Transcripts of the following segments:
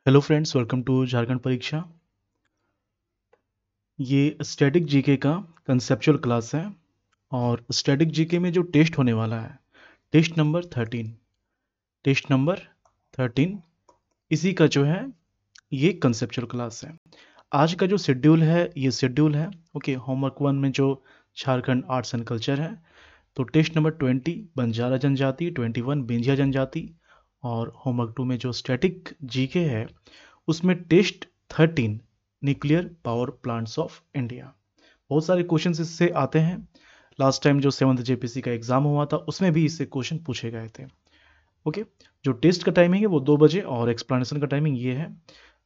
Hello friends, welcome to Jharkhand परीक्षा। ये static GK का कंसेप्चुअल क्लास है और स्टैटिक जीके में जो टेस्ट होने वाला है, टेस्ट नंबर 13 इसी का जो है ये कंसेप्चुअल क्लास है। आज का जो शेड्यूल है ओके। होमवर्क 1 में जो झारखंड आर्ट्स एंड कल्चर है, तो टेस्ट नंबर 20 बंजारा जनजाति, 21 बेंजिया जनजाति, और होमवर्क 2 में जो स्टैटिक जीके है उसमें test 13 nuclear power plants of India. बहुत सारे क्वेश्चंस इससे आते हैं। लास्ट टाइम जो 7th जेपीसी का एग्जाम हुआ था उसमें भी इससे क्वेश्चन पूछे गए थे। ओके, जो टेस्ट का टाइमिंग है वो 2 बजे और एक्सप्लेनेशन का टाइमिंग ये है।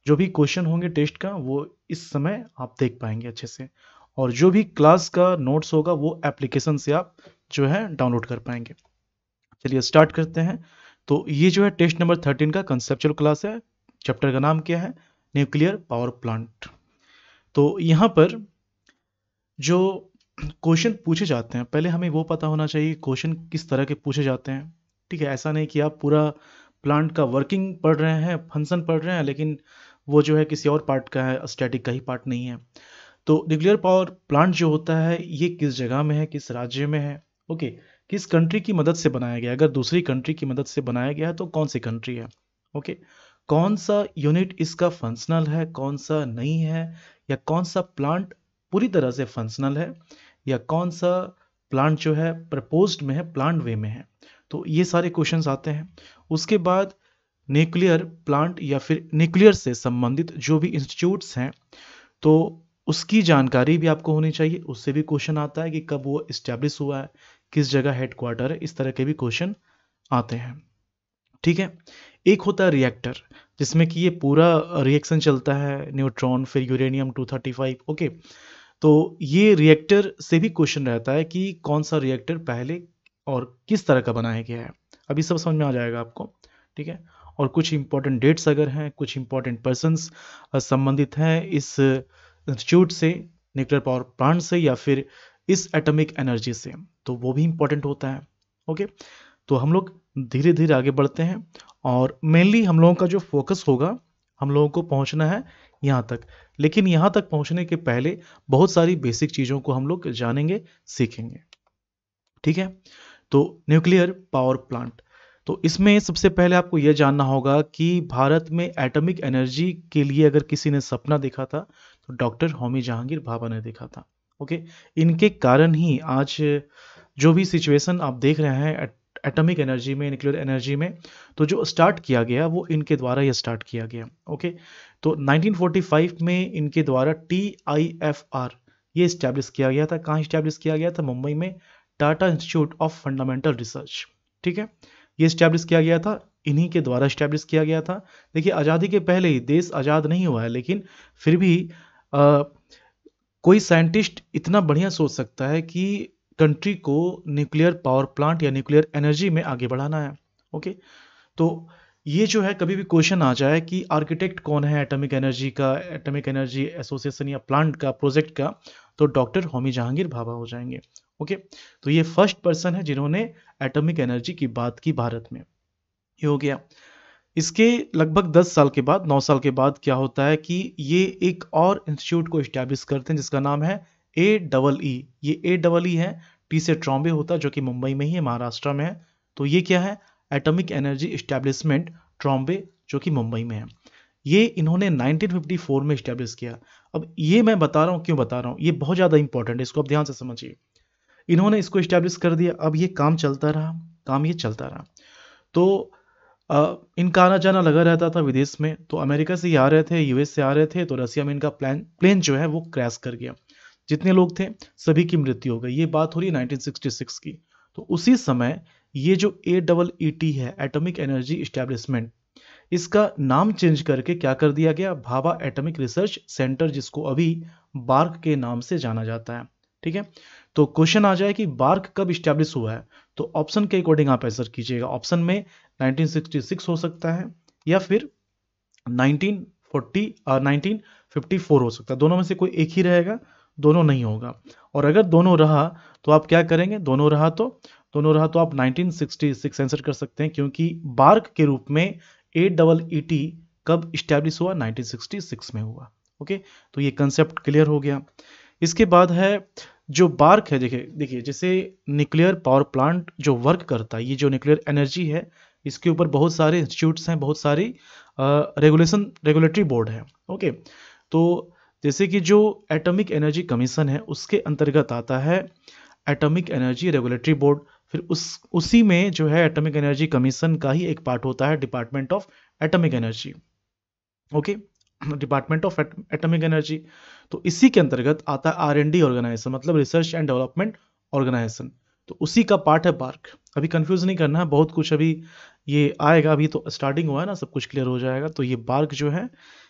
जो भी क्वेश्चन होंगे टेस्ट का वो इस समय आप देख पाएंगे अच्छे से, और जो भी क्लास का नोट्स होगा वो एप्लीकेशन से आप जो है डाउनलोड कर पाएंगे। चलिए स्टार्ट करते हैं। तो ये जो है टेस्ट नंबर 13 का कंसेप्चुअल क्लास है। चैप्टर का नाम क्या है? Nuclear power plant. तो यहाँ पर जो क्वेश्चन पूछे जाते हैं, पहले हमें वो पता होना चाहिए क्वेश्चन किस तरह के पूछे जाते हैं। ठीक है, ऐसा नहीं कि आप पूरा प्लांट का वर्किंग पढ़ रहे हैं, फंक्शन पढ़ रहे हैं, लेकिन वो जो है किसी और पार्ट का है, स्टैटिक का ही पार्ट नहीं है। तो न्यूक्लियर पावर प्लांट जो होता है ये किस जगह में है, किस राज्य में है, ओके, किस कंट्री की मदद से बनाया गया, अगर दूसरी कंट्री की मदद से बनाया गया है तो कौन सी कंट्री है, ओके, कौन सा यूनिट इसका फंक्शनल है, कौन सा नहीं है, या कौन सा प्लांट पूरी तरह से फंक्शनल है, या कौन सा प्लांट जो है प्रपोज्ड में है, प्लांट वे में है। तो ये सारे क्वेश्चंस आते हैं। उसके बाद न्यूक्लियर प्लांट या फिर न्यूक्लियर से संबंधित जो भी इंस्टीट्यूट्स हैं, तो उसकी जानकारी भी आपको होनी चाहिए। उससे भी क्वेश्चन आता है कि कब वो इस्टेब्लिश हुआ है, किस जगह हेडक्वार्टर है, इस तरह के भी क्वेश्चन आते हैं। ठीक है, एक होता है रिएक्टर, जिसमें कि ये पूरा रिएक्शन चलता है, न्यूट्रॉन फिर यूरेनियम 235, ओके। तो ये रिएक्टर से भी क्वेश्चन रहता है कि कौन सा रिएक्टर पहले और किस तरह का बनाया गया है। अभी सब समझ में आ जाएगा आपको। ठीक है, और कुछ इंपॉर्टेंट डेट्स अगर हैं, कुछ इंपॉर्टेंट पर्सन्स संबंधित हैं इस इंस्टीट्यूट से, न्यूक्लियर पावर प्लांट से, या फिर इस एटॉमिक एनर्जी से, तो वो भी इंपॉर्टेंट होता है। ओके, तो हम लोग धीरे धीरे आगे बढ़ते हैं और मेनली हम लोगों का जो फोकस होगा, हम लोगों को पहुंचना है यहाँ तक। लेकिन यहाँ तक पहुंचने के पहले बहुत सारी बेसिक चीज़ों को हम लोग जानेंगे, सीखेंगे। ठीक है, तो न्यूक्लियर पावर प्लांट, तो इसमें सबसे पहले आपको यह जानना होगा कि भारत में एटॉमिक एनर्जी के लिए अगर किसी ने सपना देखा था तो डॉक्टर होमी जहांगीर भाभा ने देखा था। ओके, इनके कारण ही आज जो भी सिचुएशन आप देख रहे हैं एटॉमिक एनर्जी में, न्यूक्लियर एनर्जी में, तो जो स्टार्ट किया गया वो इनके द्वारा ही स्टार्ट किया गया। ओके, तो 1945 में इनके द्वारा TIFR ये इस्टेब्लिश किया गया था। कहाँ इस्टेब्लिश किया गया था? मुंबई में, Tata institute of fundamental research. ठीक है, ये इस्टेब्लिश किया गया था, इन्हीं के द्वारा इस्टेब्लिश किया गया था। देखिए, आज़ादी के पहले ही देश आज़ाद नहीं हुआ है, लेकिन फिर भी कोई साइंटिस्ट इतना बढ़िया सोच सकता है कि कंट्री को न्यूक्लियर पावर प्लांट या न्यूक्लियर एनर्जी में आगे बढ़ाना है। ओके, तो ये जो है कभी भी क्वेश्चन आ जाए कि आर्किटेक्ट कौन है एटॉमिक एनर्जी का, एटॉमिक एनर्जी एसोसिएशन या प्लांट का, प्रोजेक्ट का, तो डॉक्टर होमी जहांगीर भाभा हो जाएंगे। ओके, तो ये फर्स्ट पर्सन है जिन्होंने एटॉमिक एनर्जी की बात की भारत में। ये हो गया। इसके लगभग 10 साल के बाद, 9 साल के बाद क्या होता है कि ये एक और इंस्टीट्यूट को इस्टेब्लिश करते हैं जिसका नाम है AEE। ये AEE है, टी से ट्रॉम्बे होता है, जो कि मुंबई में ही है, महाराष्ट्र में है। तो ये क्या है? एटॉमिक एनर्जी इस्टेब्लिशमेंट ट्रॉम्बे, जो कि मुंबई में है। ये इन्होंने 1954 में इस्टेब्लिश किया। अब ये मैं बता रहा हूँ, क्यों बता रहा हूँ, ये बहुत ज़्यादा इंपॉर्टेंट है, इसको आप ध्यान से समझिए। इन्होंने इसको इस्टेब्लिश कर दिया, अब ये काम चलता रहा, काम ये चलता रहा। तो इनका आना जाना लगा रहता था विदेश में। तो अमेरिका से ये आ रहे थे, यूएस से आ रहे थे, तो रसिया में इनका प्लेन जो है वो क्रैश कर गया। जितने लोग थे सभी की मृत्यु हो गई। ये बात हो रही है 1966 की। तो उसी समय ये जो AEET है, एटॉमिक एनर्जी इस्टेब्लिशमेंट, इसका नाम चेंज करके क्या कर दिया गया? भाभा एटॉमिक रिसर्च सेंटर, जिसको अभी बार्क के नाम से जाना जाता है। ठीक है, तो क्वेश्चन आ जाए कि बार्क कब इस्टेब्लिश हुआ है, तो ऑप्शन के अकॉर्डिंग आप आंसर कीजिएगा। ऑप्शन में 1966 हो सकता है, या फिर 1940 और 1954 हो सकता है। दोनों में से कोई एक ही रहेगा, दोनों नहीं होगा। और अगर दोनों रहा तो आप क्या करेंगे? दोनों रहा तो आप 1966 आंसर कर सकते हैं, क्योंकि बार्क के रूप में AEET कब इस्टेब्लिश हुआ? 1966 में हुआ। ओके, तो ये कंसेप्ट क्लियर हो गया। इसके बाद है जो बार्क है, देखिए जैसे न्यूक्लियर पावर प्लांट जो वर्क करता है, ये जो न्यूक्लियर एनर्जी है, इसके ऊपर बहुत सारे इंस्टीट्यूट्स हैं, बहुत सारी रेगुलेटरी बोर्ड है। ओके, तो जैसे कि जो एटॉमिक एनर्जी कमीशन है उसके अंतर्गत आता है एटॉमिक एनर्जी रेगुलेटरी बोर्ड। फिर उसी में जो है एटॉमिक एनर्जी कमीशन का ही एक पार्ट होता है department of atomic energy. Okay, department of atomic energy. तो इसी के अंतर्गत आता है R&D ऑर्गेनाइजेशन, मतलब रिसर्च एंड डेवलपमेंट ऑर्गेनाइजेशन। तो उसी का पार्ट है बार्क। अभी कंफ्यूज नहीं करना है, बहुत कुछ अभी ये आएगा, अभी तो स्टार्टिंग हुआ है ना, सब कुछ क्लियर हो जाएगा। तो ये बार्क जो है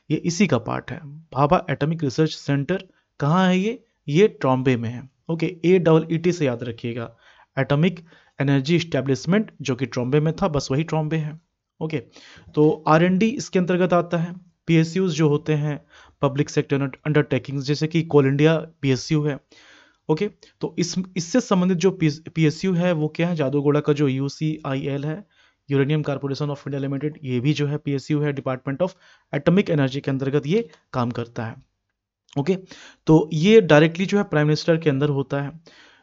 ये इसी का पार्ट है। भाभा एटॉमिक रिसर्च सेंटर कहाँ है? ये ट्रॉम्बे में है। ओके, AEET से याद रखिएगा, एटॉमिक एनर्जी इस्टेब्लिशमेंट, जो कि ट्रॉम्बे में था, बस वही ट्रॉम्बे है। ओके, तो R&D इसके अंतर्गत आता है। PSUs जो होते हैं पब्लिक सेक्टर अंडरटेकिंग्स, जैसे कि कोल इंडिया PSU है। ओके, तो इससे संबंधित जो PSU है वो क्या है? जादूगोड़ा का जो UCIL है, uranium corporation of India limited, ये भी जो है PSU है, डिपार्टमेंट ऑफ एटॉमिक एनर्जी के अंतर्गत ये काम करता है। ओके, तो ये डायरेक्टली जो है प्राइम मिनिस्टर के अंदर होता है।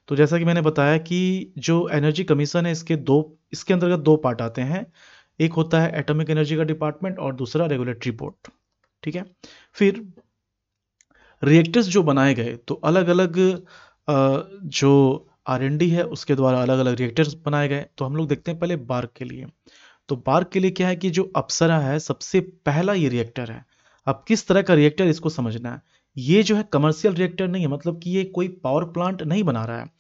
तो जैसा कि मैंने बताया कि जो एनर्जी कमीशन है इसके अंतर्गत दो पार्ट आते हैं, एक होता है एटॉमिक एनर्जी का डिपार्टमेंट और दूसरा रेगुलेटरी बोर्ड। ठीक है, फिर रिएक्टर्स जो बनाए गए, तो अलग अलग जो R&D है उसके द्वारा अलग अलग रिएक्टर्स बनाए गए। तो हम लोग देखते हैं पहले बार्क के लिए। तो बार्क के लिए क्या है कि जो अप्सरा है सबसे पहला ये रिएक्टर है। अब किस तरह का रिएक्टर, इसको समझना है। ये जो है कमर्शियल रिएक्टर नहीं है, मतलब कि ये कोई पावर प्लांट नहीं बना रहा है,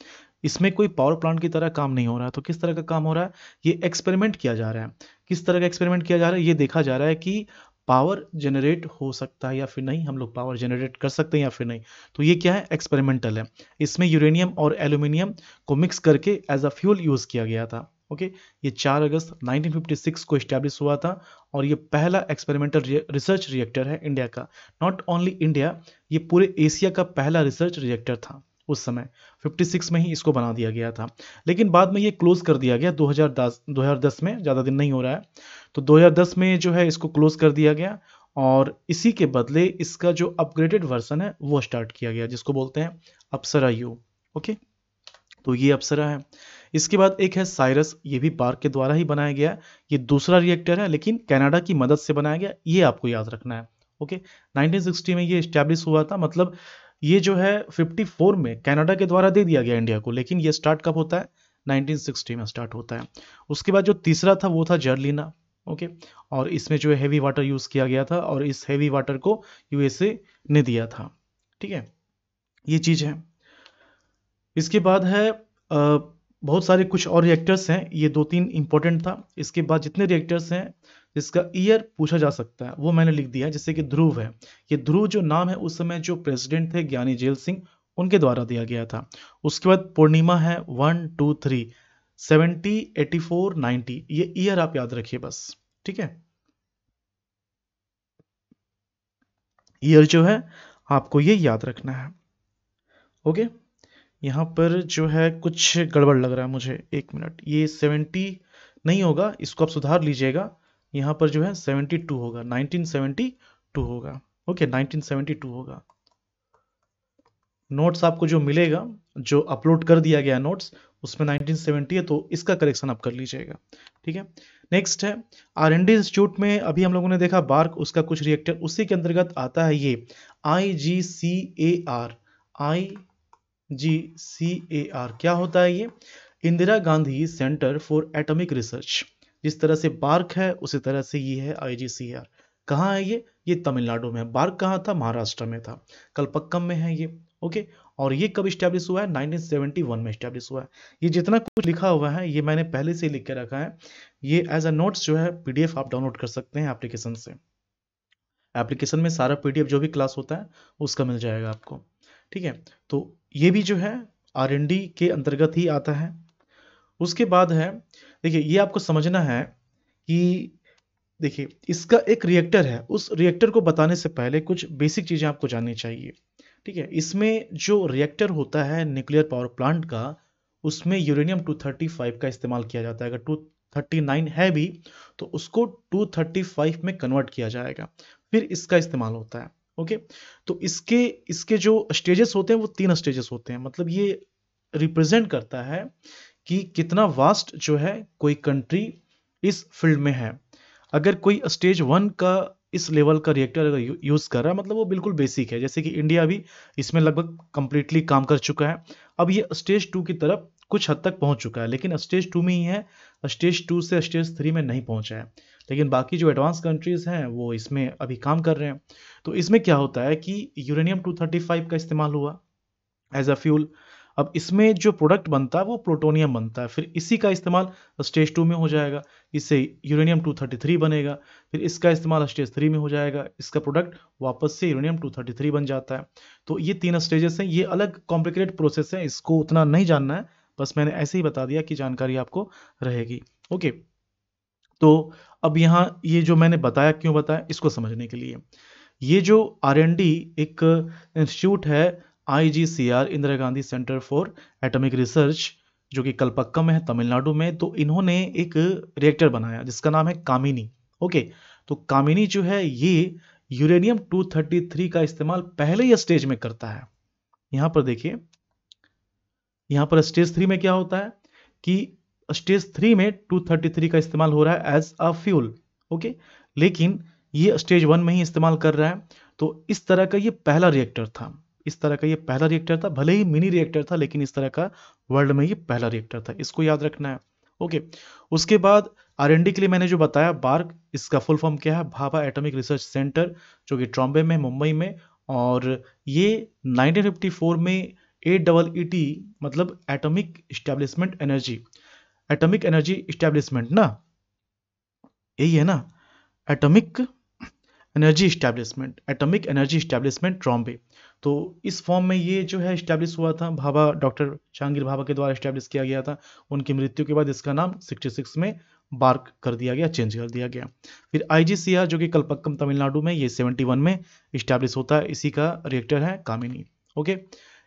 इसमें कोई पावर प्लांट की तरह काम नहीं हो रहा है। तो किस तरह का काम हो रहा है? ये एक्सपेरिमेंट किया जा रहा है। किस तरह का एक्सपेरिमेंट किया जा रहा है? ये देखा जा रहा है कि पावर जनरेट हो सकता है या फिर नहीं, हम लोग पावर जनरेट कर सकते हैं या फिर नहीं। तो ये क्या है? एक्सपेरिमेंटल है। इसमें यूरेनियम और एल्यूमिनियम को मिक्स करके एज अ फ्यूल यूज किया गया था। ओके, ये 4 अगस्त 1956 को इस्टेब्लिश हुआ था और ये पहला एक्सपेरिमेंटल रिसर्च रिएक्टर है इंडिया का। नॉट ओनली इंडिया, ये पूरे एशिया का पहला रिसर्च रिएक्टर था। उस समय 56 में ही इसको बना दिया गया था, लेकिन बाद में ये क्लोज कर दिया गया 2010 में, ज़्यादा दिन नहीं हो रहा है। तो 2010 में जो है इसको क्लोज कर दिया गया और इसी के बदले इसका जो अपग्रेडेड वर्जन है वो स्टार्ट किया गया, जिसको बोलते हैं अप्सरा U। ओके, तो ये अप्सरा है। इसके बाद एक है साइरस, ये भी बार्क के द्वारा ही बनाया गया है। ये दूसरा रिएक्टर है लेकिन कनाडा की मदद से बनाया गया, ये आपको याद रखना है। ओके, 1960 में ये स्टैब्लिश हुआ था, मतलब ये जो है 54 में कनाडा के द्वारा दे दिया गया इंडिया को, लेकिन ये स्टार्ट कब होता है? 1960 में स्टार्ट होता है। उसके बाद जो तीसरा था वो था जर्लिना। ओके, और इसमें जो है हेवी वाटर यूज किया गया था और इस हेवी वाटर को USA ने दिया था। ठीक है, ये चीज है। इसके बाद है बहुत सारे कुछ और रिएक्टर्स हैं, ये 2-3 इंपॉर्टेंट था। इसके बाद जितने रिएक्टर्स हैं जिसका ईयर पूछा जा सकता है वो मैंने लिख दिया है। जैसे कि ध्रुव है, ये ध्रुव जो नाम है उस समय जो प्रेसिडेंट थे ज्ञानी जेल सिंह, उनके द्वारा दिया गया था। उसके बाद पूर्णिमा है 1, 2, 3, 70, 84, 90, ये ईयर आप याद रखिए बस। ठीक है, ईयर जो है आपको ये याद रखना है। ओके, यहाँ पर जो है कुछ गड़बड़ लग रहा है मुझे, 1 मिनट, ये 70 नहीं होगा, इसको आप सुधार लीजिएगा। यहाँ पर जो है 72 होगा, 1972 होगा। ओके, 1972 होगा। नोट्स आपको जो मिलेगा, जो अपलोड कर दिया गया नोट्स, उसमें 1970 है, तो इसका करेक्शन आप कर लीजिएगा। ठीक है, नेक्स्ट है R&D इंस्टीट्यूट में। अभी हम लोगों ने देखा बार्क, उसका कुछ रिएक्टर, उसी के अंतर्गत आता है ये IGCAR। IGCAR क्या होता है? ये Indira Gandhi centre for atomic research. जिस तरह से बार्क है उसी तरह से ये है IGCAR। कहाँ है ये तमिलनाडु में है। बार्क कहाँ था? महाराष्ट्र में था, कलपक्कम में है ये। ओके, और ये कब स्टैब्लिश हुआ है? 1971 में स्टैब्लिश हुआ है। ये जितना कुछ लिखा हुआ है ये मैंने पहले से लिख के रखा है। ये एज अ नोट्स जो है PDF आप डाउनलोड कर सकते हैं एप्लीकेशन से। एप्लीकेशन में सारा PDF जो भी क्लास होता है उसका मिल जाएगा आपको। ठीक है, तो ये भी जो है R&D के अंतर्गत ही आता है। उसके बाद है, देखिए ये आपको समझना है कि देखिए इसका एक रिएक्टर है, उस रिएक्टर को बताने से पहले कुछ बेसिक चीज़ें आपको जाननी चाहिए। ठीक है, इसमें जो रिएक्टर होता है न्यूक्लियर पावर प्लांट का, उसमें यूरेनियम 235 का इस्तेमाल किया जाता है। अगर 39 है भी तो उसको 235 में कन्वर्ट किया जाएगा, फिर इसका इस्तेमाल होता है। ओके, तो इसके इसके जो स्टेजेस होते हैं वो 3 स्टेजेस होते हैं, मतलब ये रिप्रेजेंट करता है कि कितना वास्ट जो है कोई कंट्री इस फील्ड में है। अगर कोई स्टेज 1 का इस लेवल का रिएक्टर अगर यूज कर रहा है, मतलब वो बिल्कुल बेसिक है, जैसे कि इंडिया भी इसमें लगभग कंप्लीटली काम कर चुका है। अब ये स्टेज 2 की तरफ कुछ हद तक पहुंच चुका है, लेकिन स्टेज 2 में ही है, स्टेज 2 से स्टेज 3 में नहीं पहुंचा है। लेकिन बाकी जो एडवांस कंट्रीज हैं वो इसमें अभी काम कर रहे हैं। तो इसमें क्या होता है कि यूरेनियम 235 का इस्तेमाल हुआ एज अ फ्यूल। अब इसमें जो प्रोडक्ट बनता है वो प्लूटोनियम बनता है, फिर इसी का इस्तेमाल स्टेज 2 में हो जाएगा, इससे यूरेनियम 233 बनेगा, फिर इसका इस्तेमाल स्टेज 3 में हो जाएगा, इसका प्रोडक्ट वापस से यूरेनियम 233 बन जाता है। तो ये 3 स्टेजेस हैं, ये अलग कॉम्प्लिकेटेड प्रोसेस है, इसको उतना नहीं जानना है, बस मैंने ऐसे ही बता दिया कि जानकारी आपको रहेगी। ओके, तो अब यहाँ ये जो मैंने बताया क्यों बताया, इसको समझने के लिए, ये जो R&D एक इंस्टीट्यूट है, IGCR, Indira Gandhi centre for atomic research, जो कि कलपक्कम में है तमिलनाडु में, तो इन्होंने एक रिएक्टर बनाया जिसका नाम है कामिनी। ओके, तो कामिनी जो है ये यूरेनियम 233 का इस्तेमाल पहले ही स्टेज में करता है। यहां पर देखिए, यहां पर स्टेज 3 में क्या होता है कि स्टेज 3 में 233 का इस्तेमाल हो रहा है एज अ फ्यूल। ओके, लेकिन ये स्टेज 1 में ही इस्तेमाल कर रहा है। तो इस तरह का ये पहला रिएक्टर था, इस तरह का ये पहला रिएक्टर था, भले ही मिनी रिएक्टर था, लेकिन इस तरह का वर्ल्ड में ये पहला रिएक्टर था, इसको याद रखना है। ओके, उसके बाद R&D के लिए मैंने जो बताया बार्क, इसका फुल फॉर्म क्या है, भाभा एटॉमिक रिसर्च सेंटर, जो कि ट्रॉम्बे में, मुंबई में, और ये 1954 में AEET, मतलब atomic establishment energy, atomic energy establishment ना, यही है ना, atomic energy establishment, atomic energy establishment Trombay. तो इस फॉर्म में ये जो है इस्टेब्लिश हुआ था, भाभा, डॉक्टर जहांगीर भाभा के द्वारा इस्टेब्लिश किया गया था। उनकी मृत्यु के बाद इसका नाम 66 में बार्क कर दिया गया, चेंज कर दिया गया। फिर IGCR, जो कि कलपक्कम तमिलनाडु में, ये 71 में इस्टेब्लिश होता है, इसी का रिएक्टर है कामिनी। ओके,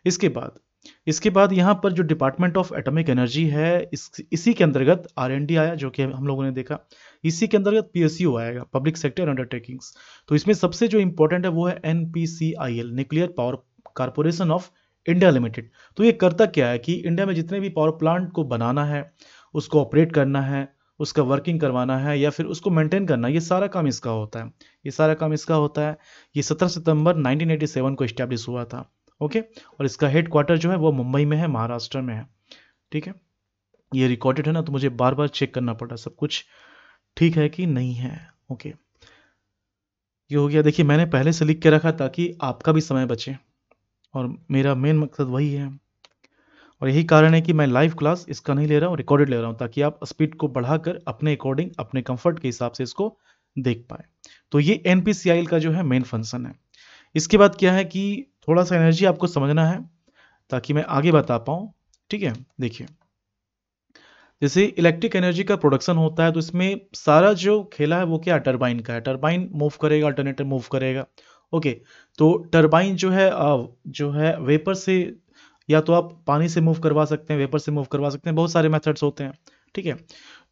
इसके बाद यहाँ पर जो डिपार्टमेंट ऑफ एटॉमिक एनर्जी है, इसी के अंतर्गत R&D आया, जो कि हम लोगों ने देखा। इसी के अंतर्गत PSU आएगा, पब्लिक सेक्टर अंडरटेकिंग्स। तो इसमें सबसे जो इंपॉर्टेंट है वो है NPCIL, nuclear power corporation of India limited. तो ये करता क्या है कि इंडिया में जितने भी पावर प्लांट को बनाना है, उसको ऑपरेट करना है, उसका वर्किंग करवाना है, या फिर उसको मेंटेन करना, ये सारा काम इसका होता है, ये सारा काम इसका होता है। ये 17 सितंबर 1987 को इस्टेब्लिश हुआ था। ओके, और इसका हेड क्वार्टर जो है वो मुंबई में है, महाराष्ट्र में है। ठीक है, ये रिकॉर्डेड है ना, तो मुझे बार बार चेक करना पड़ा सब कुछ ठीक है कि नहीं है। ओके, ये हो गया। देखिए, मैंने पहले से लिख के रखा ताकि आपका भी समय बचे, और मेरा मेन मकसद वही है, और यही कारण है कि मैं लाइव क्लास इसका नहीं ले रहा हूँ, रिकॉर्डेड ले रहा हूँ, ताकि आप स्पीड को बढ़ाकर अपने अकॉर्डिंग, अपने कंफर्ट के हिसाब से इसको देख पाए। तो ये NPCIL का जो है मेन फंक्शन है। इसके बाद क्या है कि थोड़ा सा एनर्जी आपको समझना है ताकि मैं आगे बता पाऊँ। ठीक है, देखिए, जैसे इलेक्ट्रिक एनर्जी का प्रोडक्शन होता है, तो इसमें सारा जो खेला है वो क्या, टरबाइन का है। टरबाइन मूव करेगा, अल्टरनेटर मूव करेगा। ओके, तो टरबाइन जो है वेपर से, या तो आप पानी से मूव करवा सकते हैं, वेपर से मूव करवा सकते हैं, बहुत सारे मेथड्स होते हैं। ठीक है,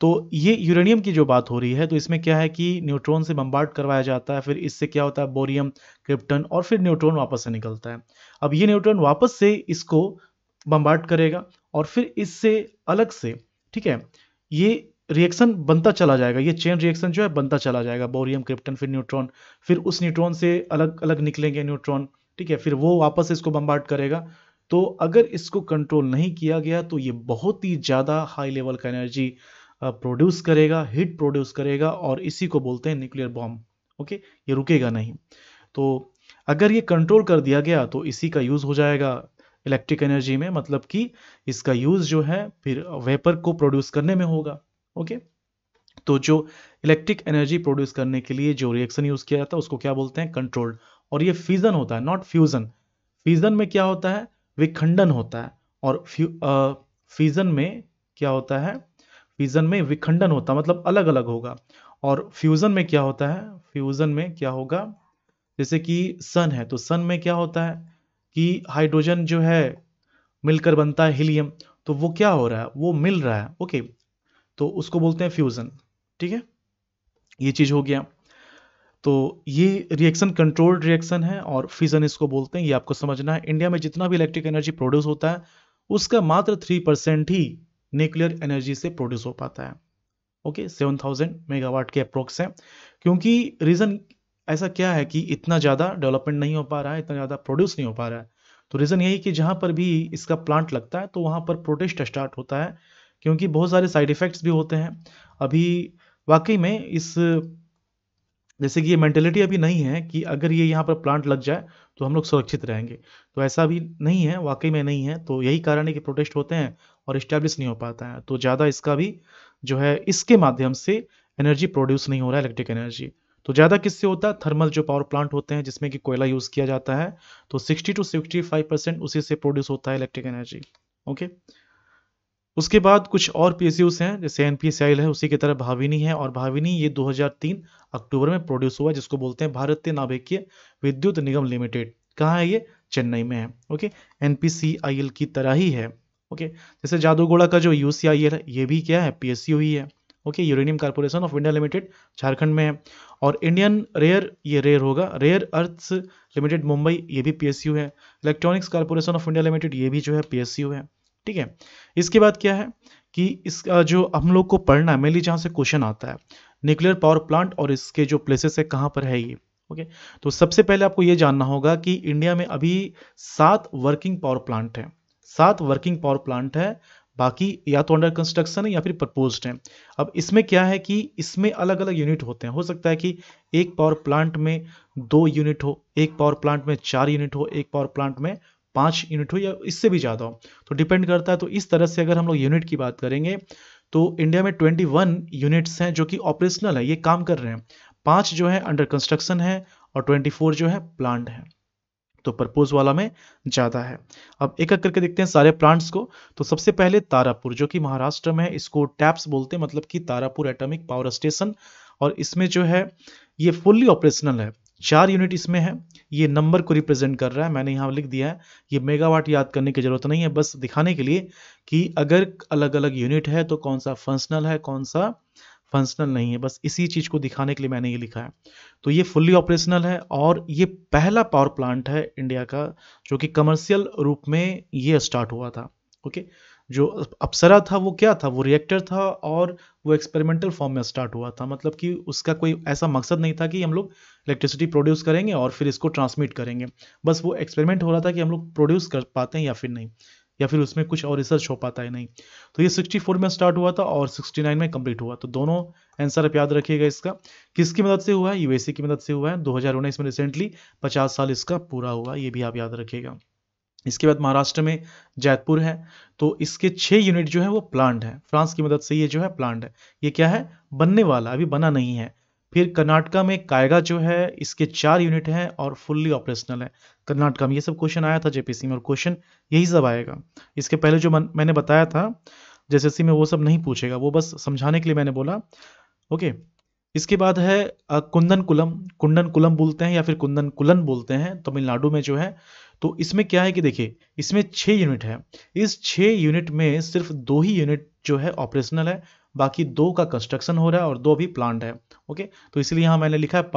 तो ये यूरेनियम की जो बात हो रही है, तो इसमें क्या है कि न्यूट्रॉन से बम्बार्ड करवाया जाता है, फिर इससे क्या होता है, बोरियम, क्रिप्टन, और फिर न्यूट्रॉन वापस से निकलता है। अब ये न्यूट्रॉन वापस से इसको बम्बार्ड करेगा, और फिर इससे अलग से, ठीक है, ये रिएक्शन बनता चला जाएगा, ये चेन रिएक्शन जो है बनता चला जाएगा, बोरियम, क्रिप्टन, फिर न्यूट्रॉन, फिर उस न्यूट्रॉन से अलग अलग निकलेंगे न्यूट्रॉन। ठीक है, फिर वो वापस इसको बम्बार्ड करेगा। तो अगर इसको कंट्रोल नहीं किया गया तो ये बहुत ही ज़्यादा हाई लेवल का एनर्जी प्रोड्यूस करेगा, हीट प्रोड्यूस करेगा, और इसी को बोलते हैं न्यूक्लियर बॉम्ब। ओके, ये रुकेगा नहीं। तो अगर ये कंट्रोल कर दिया गया तो इसी का यूज़ हो जाएगा इलेक्ट्रिक एनर्जी में, मतलब कि इसका यूज़ जो है फिर वेपर को प्रोड्यूस करने में होगा। ओके, तो जो इलेक्ट्रिक एनर्जी प्रोड्यूस करने के लिए जो रिएक्शन यूज़ किया जाता है उसको क्या बोलते हैं, कंट्रोल्ड। और ये फिजन होता है, नॉट फ्यूजन। फिजन में क्या होता है, विखंडन होता है, और फ्यूजन में क्या होता है, फिजन में विखंडन होता है, मतलब अलग अलग होगा। और फ्यूजन में क्या होता है, फ्यूजन में क्या होगा, जैसे कि सन है, तो सन में क्या होता है कि हाइड्रोजन जो है मिलकर बनता है हीलियम, तो वो क्या हो रहा है, वो मिल रहा है। ओके, तो उसको बोलते हैं फ्यूजन। ठीक है, ये चीज हो गया। तो ये रिएक्शन कंट्रोल्ड रिएक्शन है और फिजन इसको बोलते हैं, ये आपको समझना है। इंडिया में जितना भी इलेक्ट्रिक एनर्जी प्रोड्यूस होता है उसका मात्र 3% ही न्यूक्लियर एनर्जी से प्रोड्यूस हो पाता है। ओके, 7000 मेगावाट के अप्रोक्स है। क्योंकि रीजन ऐसा क्या है कि इतना ज़्यादा डेवलपमेंट नहीं हो पा रहा है, इतना ज़्यादा प्रोड्यूस नहीं हो पा रहा है। तो रीज़न यही कि जहाँ पर भी इसका प्लांट लगता है तो वहाँ पर प्रोटेस्ट स्टार्ट होता है, क्योंकि बहुत सारे साइड इफ़ेक्ट्स भी होते हैं। अभी वाकई में इस जैसे कि ये मेंटेलिटी अभी नहीं है कि अगर ये यहाँ पर प्लांट लग जाए तो हम लोग सुरक्षित रहेंगे, तो ऐसा भी नहीं है, वाकई में नहीं है। तो यही कारण है कि प्रोटेस्ट होते हैं और इस्टेब्लिश नहीं हो पाता है। तो ज़्यादा इसका भी जो है इसके माध्यम से एनर्जी प्रोड्यूस नहीं हो रहा है, इलेक्ट्रिक एनर्जी। तो ज़्यादा किससे होता है? थर्मल जो पावर प्लांट होते हैं जिसमें कि कोयला यूज़ किया जाता है, तो 60 to 65% उसी से प्रोड्यूस होता है इलेक्ट्रिक एनर्जी। ओके, उसके बाद कुछ और पीएसयूज हैं, जैसे एनपीसीआईएल है, उसी की तरह भाविनी है। और भाविनी ये 2003 अक्टूबर में प्रोड्यूस हुआ, जिसको बोलते हैं भारतीय नाभिकीय विद्युत निगम लिमिटेड। कहाँ है ये? चेन्नई में है। ओके, एनपीसीआईएल की तरह ही है। ओके, जैसे जादूगोड़ा का जो यूसीआईएल है ये भी क्या है? पीएसयू ही है। Okay, uranium corporation of India limited Jharkhand में है। और इंडियन रेयर, ये रेयर होगा, रेयर अर्थ्स लिमिटेड मुंबई, ये भी पीएसयू है। Electronics corporation of India limited, ये भी जो है पीएसयू है। ठीक है, इसके बाद क्या है कि इसका जो हम लोग को पढ़ना है, मेनली जहाँ से क्वेश्चन आता है, न्यूक्लियर पावर प्लांट और इसके जो प्लेसेस है, कहाँ पर है ये। ओके, तो सबसे पहले आपको ये जानना होगा कि इंडिया में अभी 7 वर्किंग पावर प्लांट है। 7 वर्किंग पावर प्लांट है, बाकी या तो अंडर कंस्ट्रक्शन है या फिर प्रपोज्ड है। अब इसमें क्या है कि इसमें अलग अलग यूनिट होते हैं। हो सकता है कि एक पावर प्लांट में 2 यूनिट हो, एक पावर प्लांट में 4 यूनिट हो, एक पावर प्लांट में 5 यूनिट हो, या इससे भी ज़्यादा हो, तो डिपेंड करता है। तो इस तरह से अगर हम लोग यूनिट की बात करेंगे तो इंडिया में 21 यूनिट्स हैं जो कि ऑपरेशनल है, ये काम कर रहे हैं। 5 जो है अंडर कंस्ट्रक्शन है और 24 जो है प्लांट है। तो प्रपोज वाला में ज़्यादा है। अब एक एक करके देखते हैं सारे प्लांट्स को। तो सबसे पहले तारापुर, जो कि महाराष्ट्र में है, इसको टैप्स बोलते हैं, मतलब कि तारापुर एटॉमिक पावर स्टेशन। और इसमें जो है ये फुल्ली ऑपरेशनल है। 4 यूनिट इसमें है। ये नंबर को रिप्रेजेंट कर रहा है, मैंने यहाँ लिख दिया है। ये मेगावाट याद करने की जरूरत नहीं है, बस दिखाने के लिए कि अगर अलग अलग यूनिट है तो कौन सा फंक्शनल है, कौन सा फंक्शनल नहीं है, बस इसी चीज को दिखाने के लिए मैंने ये लिखा है। तो ये फुल्ली ऑपरेशनल है और ये पहला पावर प्लांट है इंडिया का जो कि कमर्शियल रूप में ये स्टार्ट हुआ था। ओके, जो अप्सरा था वो क्या था? वो रिएक्टर था और वो एक्सपेरिमेंटल फॉर्म में स्टार्ट हुआ था। मतलब कि उसका कोई ऐसा मकसद नहीं था कि हम लोग इलेक्ट्रिसिटी प्रोड्यूस करेंगे और फिर इसको ट्रांसमिट करेंगे। बस वो एक्सपेरिमेंट हो रहा था कि हम लोग प्रोड्यूस कर पाते हैं या फिर नहीं, या फिर उसमें कुछ और रिसर्च हो पाता है नहीं। तो ये 64 में स्टार्ट हुआ था और 69 में कंप्लीट हुआ। तो दोनों आंसर आप याद रखिएगा। इसका किसकी मदद से हुआ है? यूएसए की मदद से हुआ है। 2019 में रिसेंटली 50 साल इसका पूरा हुआ, ये भी आप याद रखिएगा। इसके बाद महाराष्ट्र में जैतपुर है, तो इसके 6 यूनिट जो है वो प्लांट है, फ्रांस की मदद से ये जो है प्लांट है। ये क्या है? बनने वाला, अभी बना नहीं है। फिर कर्नाटका में कायगा जो है, इसके 4 यूनिट हैं और फुल्ली ऑपरेशनल है कर्नाटका में। ये सब क्वेश्चन आया था जेपीसी में और क्वेश्चन यही सब आएगा। इसके पहले जो मैंने बताया था जेएसएससी में, वो सब नहीं पूछेगा, वो बस समझाने के लिए मैंने बोला। ओके, इसके बाद है कुंदनकुलम। कुंदनकुलम बोलते हैं या फिर कुंदनकुलन बोलते हैं, तमिलनाडु में जो है। तो इसमें क्या है कि देखिए, इसमें 6 यूनिट है। इस 6 यूनिट में सिर्फ 2 ही यूनिट जो है ऑपरेशनल है, बाकी 2 का कंस्ट्रक्शन हो रहा है और 2 भी प्लांट है। ओके, तो इसलिए यहाँ मैंने लिखा है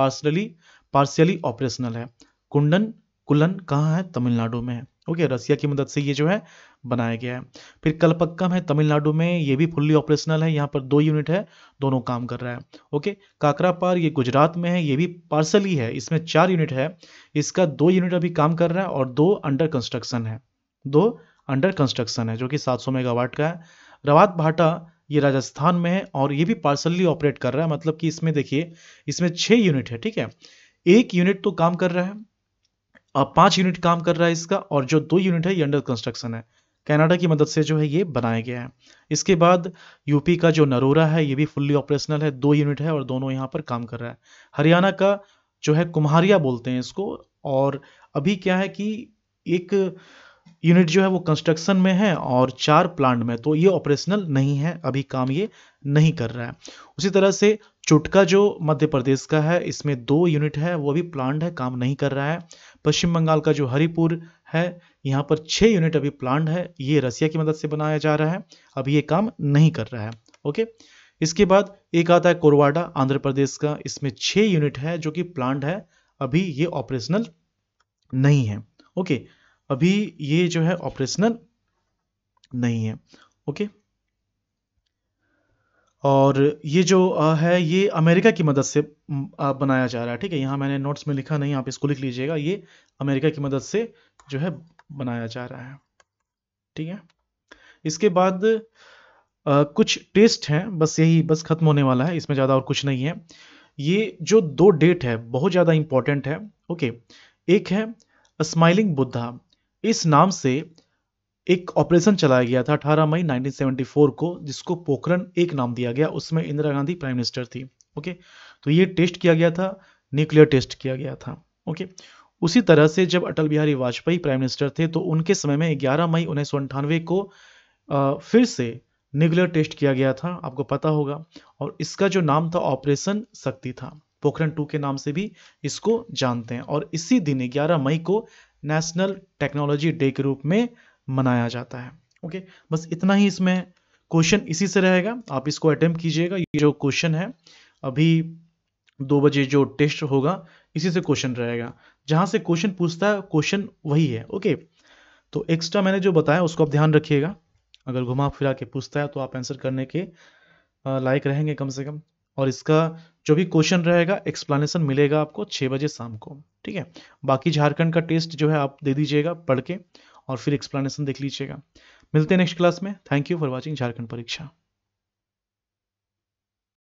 पार्शियली ऑपरेशनल है। कुंडन कुलन कहाँ है? तमिलनाडु में है। ओके, रसिया की मदद से ये जो है बनाया गया है। फिर कलपक्कम है तमिलनाडु में, ये भी फुल्ली ऑपरेशनल है। यहाँ पर 2 यूनिट है, दोनों काम कर रहा है। ओके, काकरापार ये गुजरात में है, ये भी पार्सली है, इसमें 4 यूनिट है। इसका 2 यूनिट अभी काम कर रहा है और 2 अंडर कंस्ट्रक्शन है। 2 अंडर कंस्ट्रक्शन है जो कि 700 मेगावाट का है। रवात भाटा ये राजस्थान में है और ये भी पार्सली ऑपरेट कर रहा है। मतलब कि इसमें देखिए, इसमें 6 यूनिट है। ठीक है, 1 यूनिट तो काम कर रहा है, अब 5 यूनिट काम कर रहा है इसका, और जो 2 यूनिट है ये अंडर कंस्ट्रक्शन है। कनाडा की मदद से जो है ये बनाया गया है। इसके बाद यूपी का जो नरोरा है, ये भी फुल्ली ऑपरेशनल है, 2 यूनिट है और दोनों यहाँ पर काम कर रहा है। हरियाणा का जो है कुम्हारिया बोलते हैं इसको, और अभी क्या है कि एक यूनिट जो है वो कंस्ट्रक्शन में है और 4 प्लांट में, तो ये ऑपरेशनल नहीं है, अभी काम ये नहीं कर रहा है। उसी तरह से चुटका जो मध्य प्रदेश का है, इसमें 2 यूनिट है, वो भी प्लांट है, काम नहीं कर रहा है। पश्चिम बंगाल का जो हरिपुर है, यहाँ पर 6 यूनिट अभी प्लांट है, ये रसिया की मदद से बनाया जा रहा है, अभी ये काम नहीं कर रहा है। ओके। इसके बाद एक आता है कोरवाडा आंध्र प्रदेश का, इसमें 6 यूनिट है जो कि प्लांट है, अभी ये ऑपरेशनल नहीं है। ओके, अभी ये जो है ऑपरेशनल नहीं है। ओके, और ये जो है ये अमेरिका की मदद से बनाया जा रहा है। ठीक है, यहाँ मैंने नोट्स में लिखा नहीं, आप इसको लिख लीजिएगा, ये अमेरिका की मदद से जो है बनाया जा रहा है। ठीक है, इसके बाद कुछ टेस्ट हैं, बस यही बस खत्म होने वाला है, इसमें ज़्यादा और कुछ नहीं है। ये जो 2 डेट है बहुत ज़्यादा इंपॉर्टेंट है। ओके, एक है स्माइलिंग बुद्धा, इस नाम से एक ऑपरेशन चलाया गया था 18 मई 1974 को, जिसको पोखरण 1 नाम दिया गया, उसमें इंदिरा गांधी प्राइम मिनिस्टर थी। ओके, तो ये टेस्ट किया गया था, न्यूक्लियर टेस्ट किया गया था। ओके, उसी तरह से जब अटल बिहारी वाजपेयी प्राइम मिनिस्टर थे तो उनके समय में 11 मई 1998 को फिर से न्यूक्लियर टेस्ट किया गया था, आपको पता होगा, और इसका जो नाम था ऑपरेशन शक्ति था। पोखरण 2 के नाम से भी इसको जानते हैं, और इसी दिन 11 मई को नेशनल टेक्नोलॉजी डे के रूप में मनाया जाता है। ओके, बस इतना ही इसमें क्वेश्चन इसी से रहेगा, आप इसको अटेम्प्ट कीजिएगा। ये जो क्वेश्चन है अभी 2 बजे जो टेस्ट होगा इसी से क्वेश्चन रहेगा, जहां से क्वेश्चन पूछता है क्वेश्चन वही है। ओके, तो एक्स्ट्रा मैंने जो बताया उसको आप ध्यान रखिएगा, अगर घुमा फिरा के पूछता है तो आप आंसर करने के लायक रहेंगे कम से कम। और इसका जो भी क्वेश्चन रहेगा एक्सप्लेनेशन मिलेगा आपको 6 बजे शाम को। ठीक है, बाकी झारखंड का टेस्ट जो है आप दे दीजिएगा पढ़ के, और फिर एक्सप्लेनेशन देख लीजिएगा। मिलते हैं नेक्स्ट क्लास में। Thank you for watching Jharkhand परीक्षा।